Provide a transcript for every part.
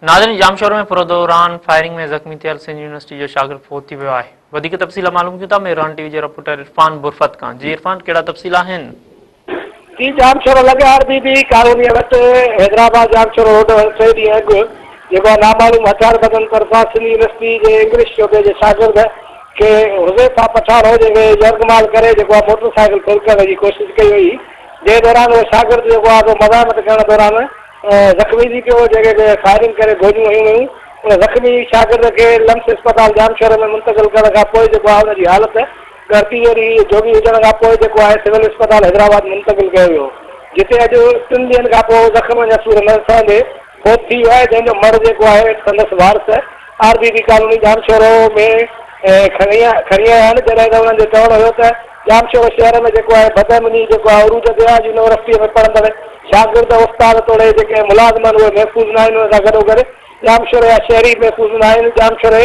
नाज़रीन, जामशोर में पुरो दौरान फायरिंग में ज़ख़्मी थियल सिंध यूनिवर्सिटी जो शागिर्द फ़ौत थी वियो आहे। वधीक तफ़सील मालूम कयूं था मेहरान टीवी जे रिपोर्टर इरफान बुरफत खां। जी इरफान, कहिड़ा तफ़सील आहिनि? जी, जामशोर लॻे आरबीबी कॉलोनी वटि हैदराबाद जामशोर रोड 3 ॾींहं अॻु जेको नामालूम हथियारबंदनि तरफ़ां सिंध यूनिवर्सिटी जे इंग्लिश शोबे जे शागिर्द खे हुज़ैफ़ा पठान हो जेके यरगमाल करे जेको आहे मोटरसाइकिल फिर करण जी कोशिशि कई हुई, जंहिं दौरान उहो शागिर्द जेको आहे मज़ामत करण दौरान ज़ख़्मी थी पियो, जेके फायरिंग करे गोलियूं हयूं हुयूं। उन ज़ख़्मी शागिर्द खे लम्स अस्पताल जामशोर में मुंतक़िल करण खां पोइ जेको आहे हुनजी हालति गड़ती जोगी हुजण खां पोइ जेको आहे सिविल अस्पताल हैदराबाद मुंतक़िल कयो वियो, जिते अॼु 3 ॾींहंनि खां पोइ ज़ख़्म जा सूर न सहंदे फ़ौत थी वियो आहे, जंहिंजो मर्द जेको आहे संदसि वारस आरबीबी कॉलोनी जामशोर में खणी आया आहिनि। जॾहिं त हुननि जो चवणु हुयो त जामशोर शहर में जेको आहे बदअमनी जेको आहे अरूज दिराज यूनिवर्सिटीअ में पढ़ंदड़ शागिर्द उस्ताद तोड़े जेके मुलाज़िम आहिनि उहे महफ़ूज़ न आहिनि। उन सां गॾोगॾु जामशोर जा शहरी महफ़ूज़ न आहिनि। जामशोर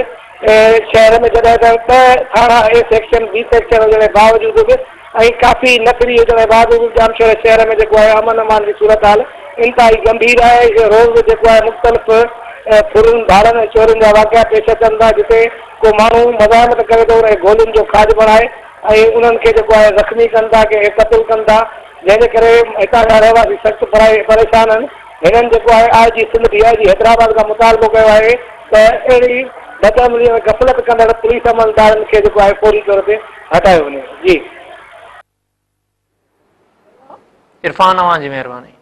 शहर में जॾहिं त 2 थाणा ए सेक्शन बी सेक्शन हुजण जे बावजूदि बि ऐं काफ़ी नफ़री हुजण जे बावजूदि जामशोर शहर में जेको आहे अमन अमान जी सूरत हाल इंतिहाई गंभीर आहे। रोज़ जेको आहे मुख़्तलिफ़ फुरुनि भाड़नि ऐं चोरियुनि जा वाक़िया पेश अचनि था, जिते को माण्हू मज़ामत करे थो उन गोलियुनि जो खाज बणाए ऐं उन्हनि खे जेको आहे ज़ख़्मी कनि था, कंहिंखे क़तलु कनि था, जंहिंजे करे हितां जा रहवासी सख़्तु परेशान आहिनि। हिननि जेको आहे IG सिंध DIG हैदराबाद खां मुतालबो कयो आहे त अहिड़ी बदअमली में गफ़लत कंदड़ पुलिस अमलदारनि खे जेको आहे फौरी तौर ते हटायो वञे। जी इरफान, अवां जी महिरबानी।